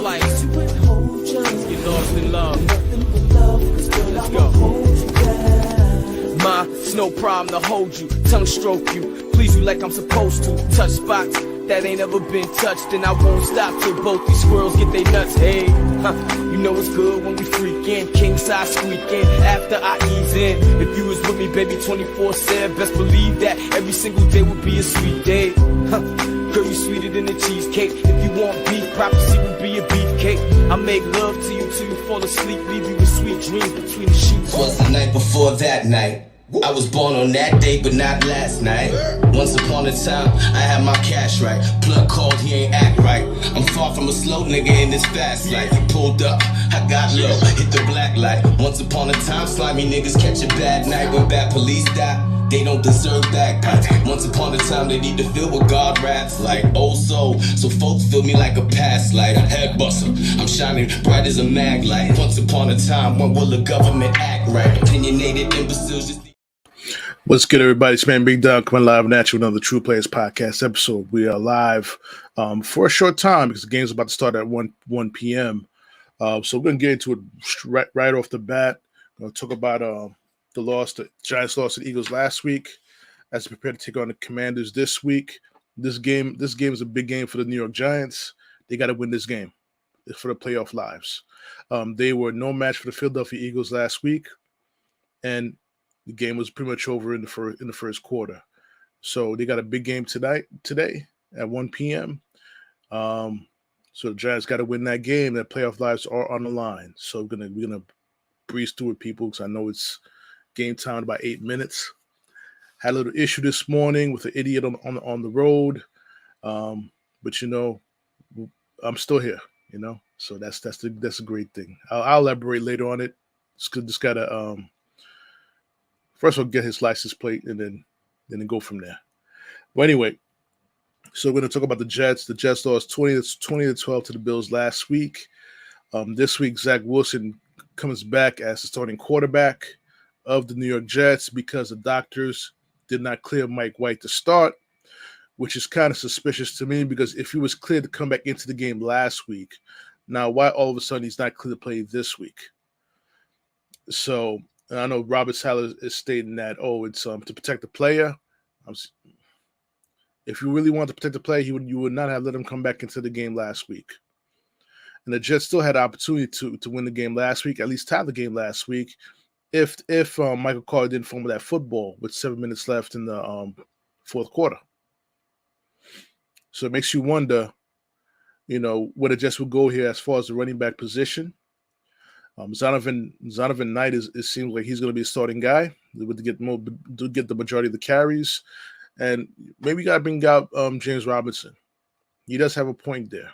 like you're lost in love. Let's go. Ma, it's no problem to hold you, tongue stroke you, please you like I'm supposed to. Touch spots that ain't ever been touched, and I won't stop till both these squirrels get they nuts. Hey, you know it's good when we freakin', king size squeaking after I ease in. If you was with me, baby, 24/7, best believe that every single day would be a sweet day. Girl, you sweeter than a cheesecake. If you want beef, prophecy would be a beefcake. I make love to you till you fall asleep, leave you with sweet dreams between the sheets. Was the night before that night. I was born on that day, but not last night. Once upon a time, I had my cash right. Plug called, he ain't act right. I'm far from a slow nigga in this fast life. He pulled up, I got low, hit the black light. Once upon a time, slimy niggas catch a bad night. When bad police die, they don't deserve bagpipes. Once upon a time, they need to feel what God raps like. Old soul, so folks feel me like a past light. Head buster, I'm shining bright as a mag light. Once upon a time, when will the government act right? Opinionated imbeciles just... What's good, everybody? It's man Big Dog coming live and at you with another TruPlayaz podcast episode. We are live for a short time because the game's about to start at 1 p.m. So we're going to get into it right off the bat. We're going to talk about the Giants lost to the Eagles last week as they prepare to take on the Commanders this week. This game is a big game for the New York Giants. They got to win this game for the playoff lives. They were no match for the Philadelphia Eagles last week, and the game was pretty much over in the first quarter. So they got a big game today at 1 p.m. So the Giants got to win that game. Their playoff lives are on the line. So we're gonna breeze through it, people, because I know it's game time in about 8 minutes. Had a little issue this morning with an idiot on the road, but you know, I'm still here. You know, so that's a great thing. I'll elaborate later on it. Just gotta first we'll get his license plate and then go from there. But anyway, so we're going to talk about the Jets. The Jets lost 20-12 to the Bills last week. This week, Zach Wilson comes back as the starting quarterback of the New York Jets because the doctors did not clear Mike White to start, which is kind of suspicious to me because if he was cleared to come back into the game last week, now why all of a sudden he's not cleared to play this week? So I know Robert Saleh is stating that, it's to protect the player. If you really want to protect the player, you would not have let him come back into the game last week. And the Jets still had the opportunity to win the game last week, at least tie the game last week, if Michael Carter didn't fumble that football with 7 minutes left in the fourth quarter. So it makes you wonder, where the Jets will go here as far as the running back position. Zonovan Knight it seems like he's going to be a starting guy to get the majority of the carries, and maybe you got to bring out James Robinson. He does have a point there.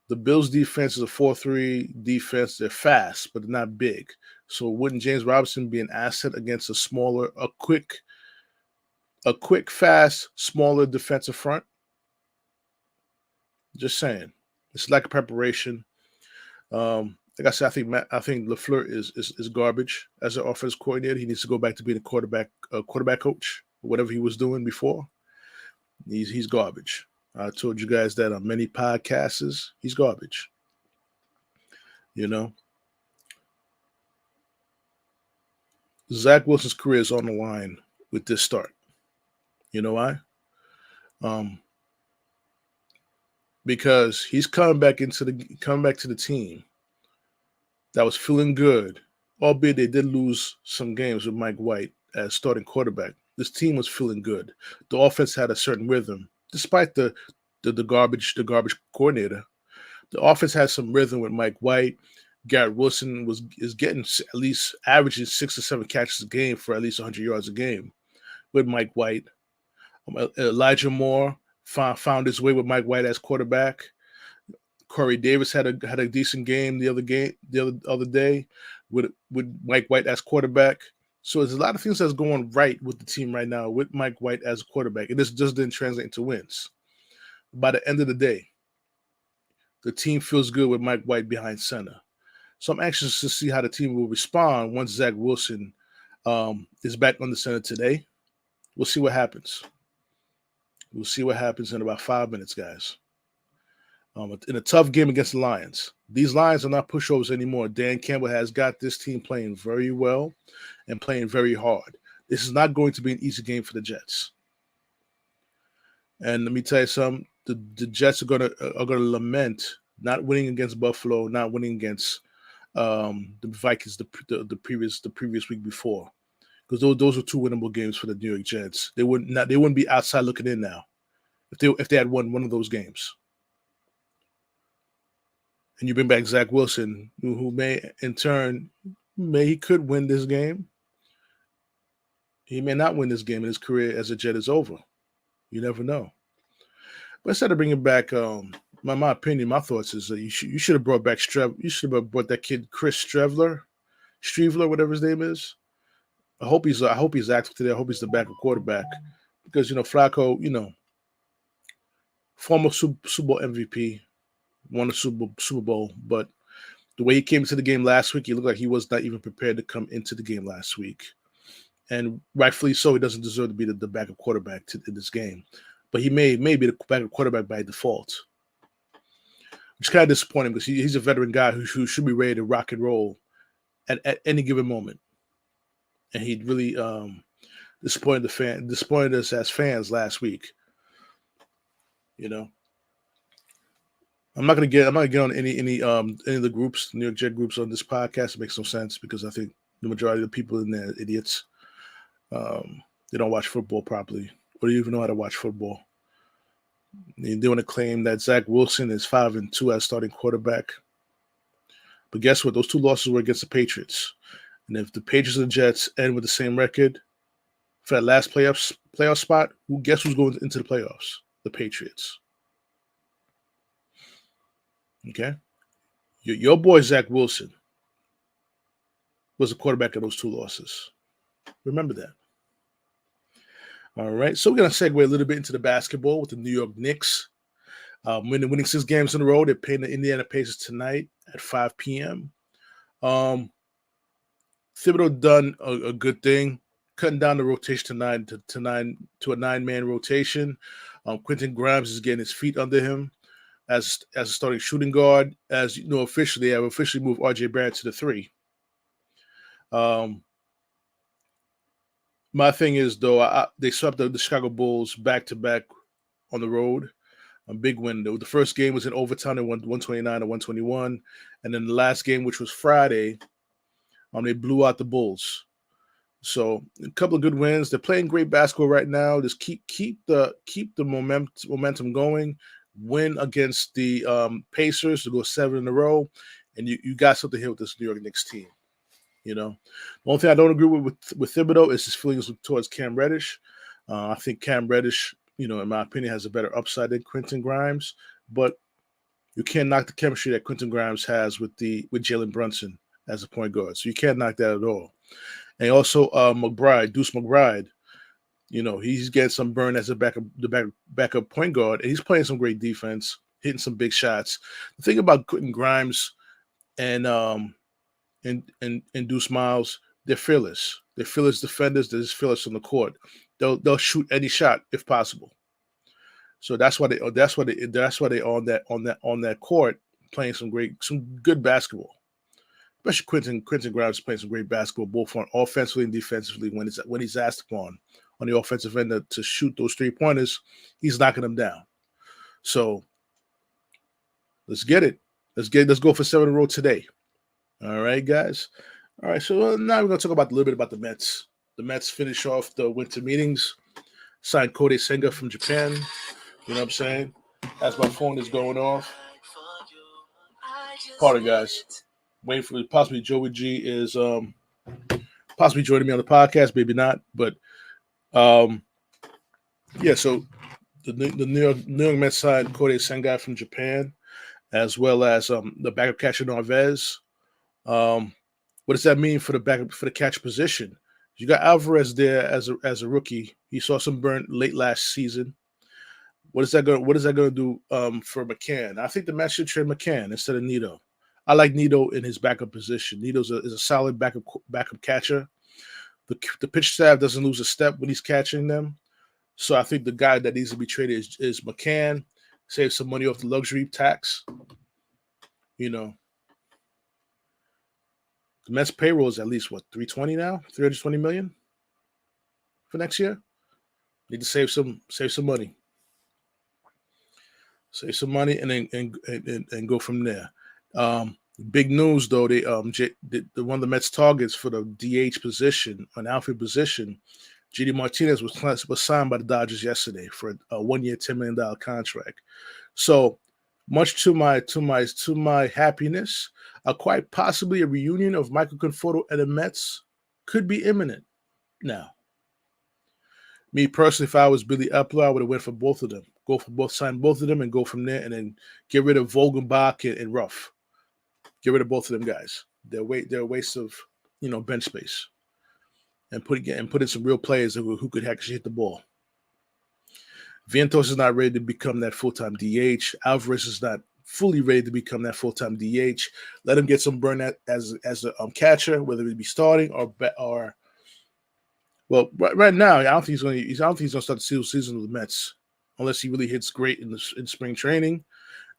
The Bills' defense is a 4-3 defense. They're fast, but they're not big. So wouldn't James Robinson be an asset against a quick, fast, smaller defensive front? Just saying, it's lack of preparation. Like I said, I think LaFleur is garbage as an offense coordinator. He needs to go back to being a quarterback coach, whatever he was doing before. He's garbage. I told you guys that on many podcasts. He's garbage. Zach Wilson's career is on the line with this start. You know why? Because he's coming back to the team that was feeling good, albeit they did lose some games with Mike White as starting quarterback. This team was feeling good. The offense had a certain rhythm, despite the garbage coordinator. The offense had some rhythm with Mike White. Garrett Wilson is getting at least averaging 6 or 7 catches a game for at least 100 yards a game with Mike White. Elijah Moore found his way with Mike White as quarterback. Corey Davis had a decent game the other day with Mike White as quarterback. So there's a lot of things that's going right with the team right now with Mike White as a quarterback. And this just didn't translate into wins. By the end of the day, the team feels good with Mike White behind center. So I'm anxious to see how the team will respond once Zach Wilson is back on the center today. We'll see what happens. We'll see what happens in about 5 minutes, guys. in a tough game against the Lions. These Lions are not pushovers anymore. Dan Campbell has got this team playing very well and playing very hard. This is not going to be an easy game for the Jets. And let me tell you something: the Jets are gonna lament not winning against Buffalo, not winning against the Vikings the previous week before, because those were two winnable games for the New York Jets. They wouldn't be outside looking in now if they had won one of those games. And you bring back Zach Wilson, who may in turn he could win this game. He may not win this game, and his career as a Jet is over. You never know. But instead of bringing back, my opinion, my thoughts is that you should have brought back You should have brought that kid Chris Streveler, whatever his name is. I hope he's active today. I hope he's the backup quarterback, because Flacco, former Super Bowl MVP, won a Super Bowl, but the way he came into the game last week, he looked like he was not even prepared to come into the game last week. And rightfully so, he doesn't deserve to be the backup quarterback in this game. But he may be the backup quarterback by default, which is kind of disappointing, because he's a veteran guy who should be ready to rock and roll at any given moment. And he really disappointed us as fans last week. I'm not gonna get on any of the groups, New York Jet groups, on this podcast. It makes no sense, because I think the majority of the people in there are idiots. They don't watch football properly, or even know how to watch football. They want to claim that Zach Wilson is 5-2 as starting quarterback. But guess what? Those two losses were against the Patriots. And if the Patriots and the Jets end with the same record for that last playoff spot, guess who's going into the playoffs? The Patriots. Okay? Your boy Zach Wilson was the quarterback of those two losses. Remember that. All right, so we're going to segue a little bit into the basketball with the New York Knicks. Winning 6 games in a row. They're playing the Indiana Pacers tonight at 5 p.m. Thibodeau done a good thing, cutting down the rotation to a 9-man rotation. Quentin Grimes is getting his feet under him as a starting shooting guard. As you know, they have officially moved R.J. Barrett to the 3. My thing is, though, they swept the Chicago Bulls back-to-back on the road. A big win, though. The first game was in overtime. They won 129-121. And then the last game, which was Friday, they blew out the Bulls. So a couple of good wins. They're playing great basketball right now. Just keep the momentum going. Win against the Pacers to go 7 in a row. And you got something here with this New York Knicks team. The only thing I don't agree with Thibodeau is his feelings towards Cam Reddish. I think Cam Reddish, in my opinion, has a better upside than Quentin Grimes, but you can't knock the chemistry that Quentin Grimes has with Jalen Brunson as a point guard. So you can't knock that at all. And also Deuce McBride, he's getting some burn as a backup point guard, and he's playing some great defense, hitting some big shots. The thing about Quentin Grimes and Deuce Miles, they're fearless. They're fearless defenders. They're just fearless on the court. They'll shoot any shot if possible. So that's why they on that court playing some good basketball. Especially Quentin Grimes playing some great basketball, both on offensively and defensively. When he's asked upon on the offensive end to shoot those 3-pointers, he's knocking them down. So let's get it. Let's go for 7 in a row today. All right, guys. All right, so now we're going to talk a little bit about the Mets. The Mets finish off the winter meetings, signed Kodai Senga from Japan. You know what I'm saying? As my phone is going off. Pardon, guys. Waiting for possibly JoeyG is possibly joining me on the podcast, maybe not. But, yeah, so the New York Mets signed Kodai Senga from Japan, as well as the backup catcher Narvaez. What does that mean for the catch position? You got Alvarez there as a rookie. He saw some burn late last season. What is that going to do for McCann? I think the Mets should trade McCann instead of Nito. I like Nito in his backup position. Nito is a solid backup catcher. The pitch staff doesn't lose a step when he's catching them. So I think the guy that needs to be traded is McCann. Save some money off the luxury tax. You know, the Mets payroll is at least what, 320 now? 320 million for next year. Need to save some money. Save some money and then and go from there. Big news though, the one of the Mets targets for the DH position, an outfield position, JD Martinez was signed by the Dodgers yesterday for a 1 year, $10 million contract. So much to my happiness, quite possibly a reunion of Michael Conforto and the Mets could be imminent now. Me personally, if I was Billy Epler, I would have went for both of them. Go for both, sign both of them, and go from there, and then get rid of Vogelbach and Ruff. Get rid of both of them guys. They're a waste of bench space. And put in some real players who could actually hit the ball. Vientos is not ready to become that full-time DH. Alvarez is not fully ready to become that full-time DH. Let him get some burn as a catcher, whether it be starting or. Well, right now, I don't think he's going to start the season with the Mets unless he really hits great in spring training.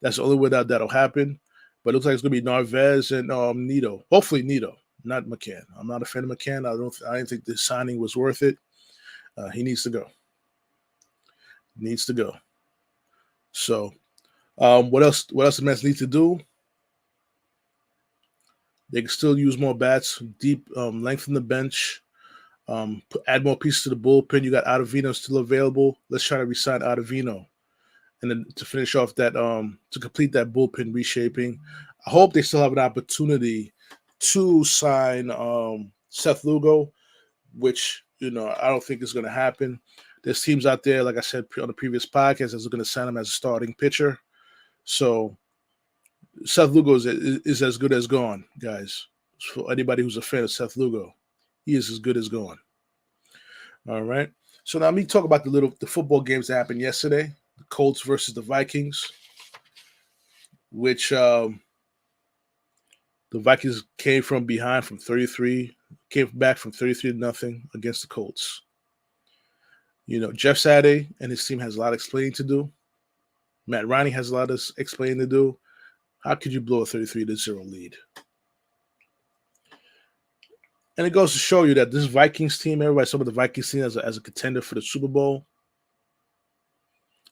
That's the only way that'll happen. But it looks like it's going to be Narvaez and Nito. Hopefully Nito, not McCann. I'm not a fan of McCann. I didn't think this signing was worth it. He needs to go. So, what else the Mets need to do? They can still use more bats, deep lengthen the bench. Add more pieces to the bullpen. You got Ottavino still available. Let's try to re-sign Ottavino. And then to finish off that, to complete that bullpen reshaping, I hope they still have an opportunity to sign Seth Lugo, which, I don't think is going to happen. There's teams out there, like I said on the previous podcast, that's going to sign him as a starting pitcher. So Seth Lugo is as good as gone, guys. For anybody who's a fan of Seth Lugo, he is as good as gone. All right. So now let me talk about the football games that happened yesterday. The Colts versus the Vikings, which the Vikings came back from 33 to nothing against the Colts. Jeff Saturday and his team has a lot of explaining to do. Matt Roney has a lot of explaining to do. How could you blow a 33-0 lead? And it goes to show you that this Vikings team, everybody saw the Vikings team as a contender for the Super Bowl.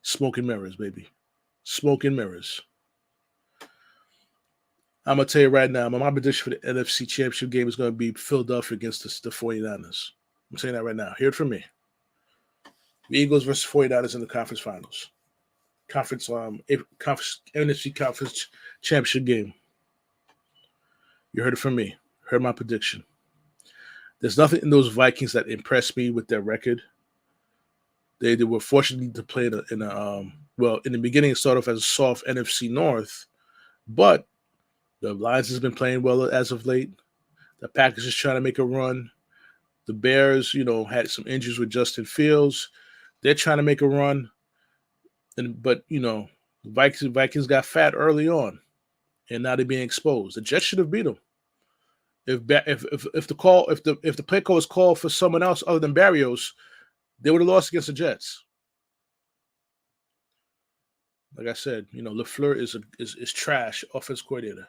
Smoke and mirrors, baby. Smoke and mirrors. I'm going to tell you right now, my prediction for the NFC Championship game is going to be Philadelphia against the 49ers. I'm saying that right now. Hear it from me. The Eagles versus 49ers in the conference finals. NFC Conference Championship game. You heard it from me. Heard my prediction. There's nothing in those Vikings that impressed me with their record. They were fortunate to play in the beginning, it started off as a soft NFC North, but the Lions has been playing well as of late. The Packers is trying to make a run. The Bears, had some injuries with Justin Fields. They're trying to make a run. But the Vikings got fat early on, and now they're being exposed. The Jets should have beat them. If the play call was called for someone else other than Barrios, they would have lost against the Jets. Like I said, LaFleur is trash offense coordinator.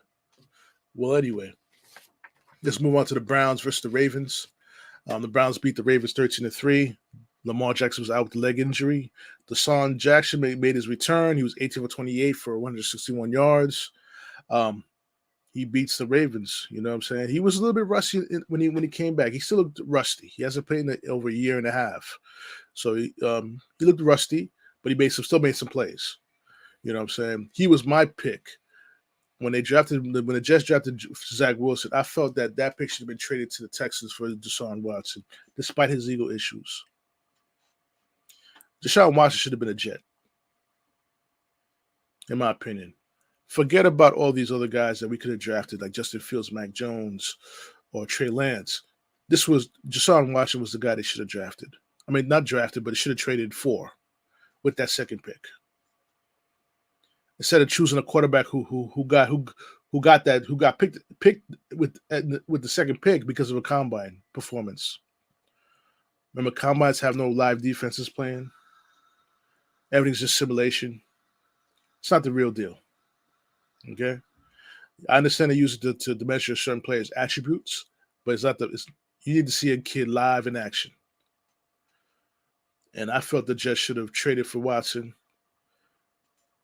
Well, anyway, let's move on to the Browns versus the Ravens. The Browns beat the Ravens 13-3. Lamar Jackson was out with the leg injury. Deshaun Jackson made his return. He was 18 for 28 for 161 yards. He beats the Ravens. You know what I'm saying? He was a little bit rusty when he came back. He still looked rusty. He hasn't played in over a year and a half. So he looked rusty, but he still made some plays. You know what I'm saying? He was my pick. When the Jets drafted Zach Wilson, I felt that pick should have been traded to the Texans for Deshaun Watson, despite his legal issues. Deshaun Watson should have been a Jet, in my opinion. Forget about all these other guys that we could have drafted, like Justin Fields, Mac Jones, or Trey Lance. Deshaun Watson was the guy they should have drafted. I mean, not drafted, but they should have traded for with that second pick. Instead of choosing a quarterback who got picked with the second pick because of a combine performance. Remember, combines have no live defenses playing. Everything's just simulation. It's not the real deal. Okay, I understand they use it to measure certain players' attributes, but it's not the. You need to see a kid live in action. And I felt the Jets should have traded for Watson,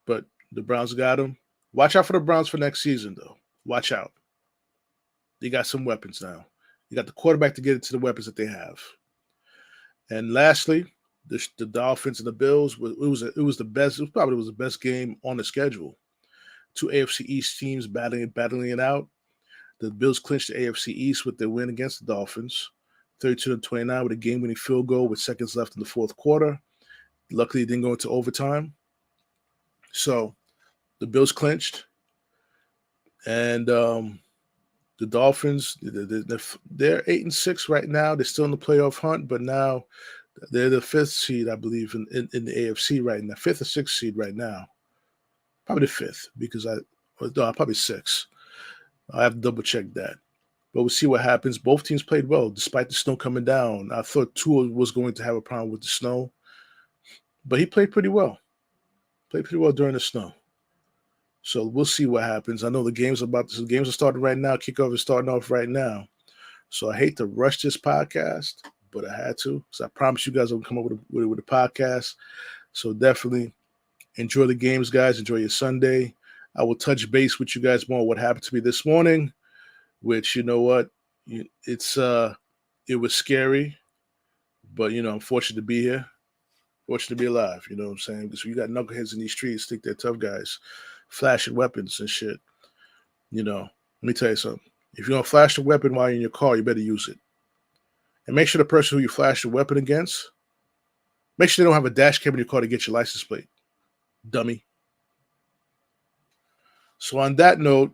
but the Browns got him. Watch out for the Browns for next season, though. Watch out. They got some weapons now. You got the quarterback to get into the weapons that they have. And lastly, the Dolphins and the Bills. It was the best. It probably was the best game on the schedule. Two AFC East teams battling it out. The Bills clinched the AFC East with their win against the Dolphins, 32-29, with a game-winning field goal with seconds left in the fourth quarter. Luckily, it didn't go into overtime. So the Bills clinched, and the Dolphins, they're 8-6 right now. They're still in the playoff hunt, but now they're the fifth seed, I believe, in the AFC right now. Fifth or sixth seed right now. Probably the fifth, because probably sixth. I have to double check that. But we'll see what happens. Both teams played well, despite the snow coming down. I thought Tua was going to have a problem with the snow, but he played pretty well. Played pretty well during the snow. So we'll see what happens. I know the games are starting right now. Kickoff is starting off right now. So I hate to rush this podcast, but I had to. So I promise you guys I'll come up with a podcast. So definitely enjoy the games, guys. Enjoy your Sunday. I will touch base with you guys more on what happened to me this morning, which, you know what, it was scary, but, I'm fortunate to be here, fortunate to be alive, you know what I'm saying? Because you got knuckleheads in these streets, think they're tough guys, flashing weapons and shit. Let me tell you something. If you're going to flash a weapon while you're in your car, you better use it. And make sure the person who you flash the weapon against, make sure they don't have a dash cam in your car to get your license plate, dummy. So on that note,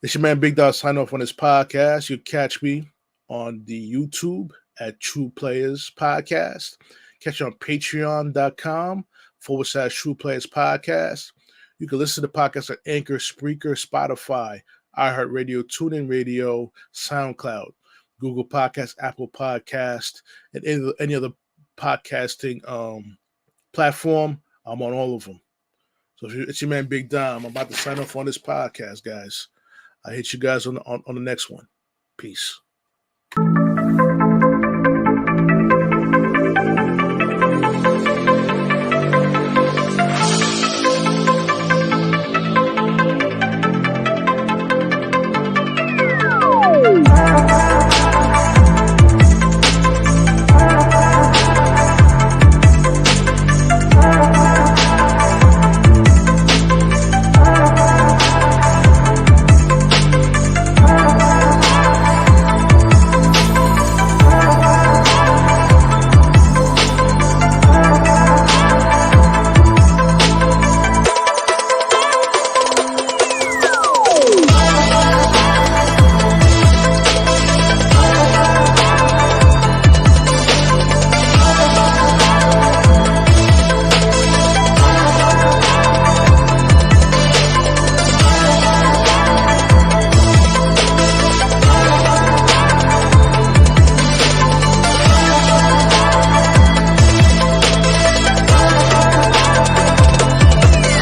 it's your man Big Dog sign off on this podcast. You catch me on the YouTube at TruPlayaz Podcast. Catch you on patreon.com/TruPlayaz Podcast. You can listen to podcasts on Anchor, Spreaker, Spotify, iHeart Radio, TuneIn Radio, Soundcloud, Google Podcasts, Apple Podcast, and any other podcasting platform. I'm on all of them. So it's your man Big Dom. I'm about to sign off on this podcast, guys. I hit you guys on the next one. Peace.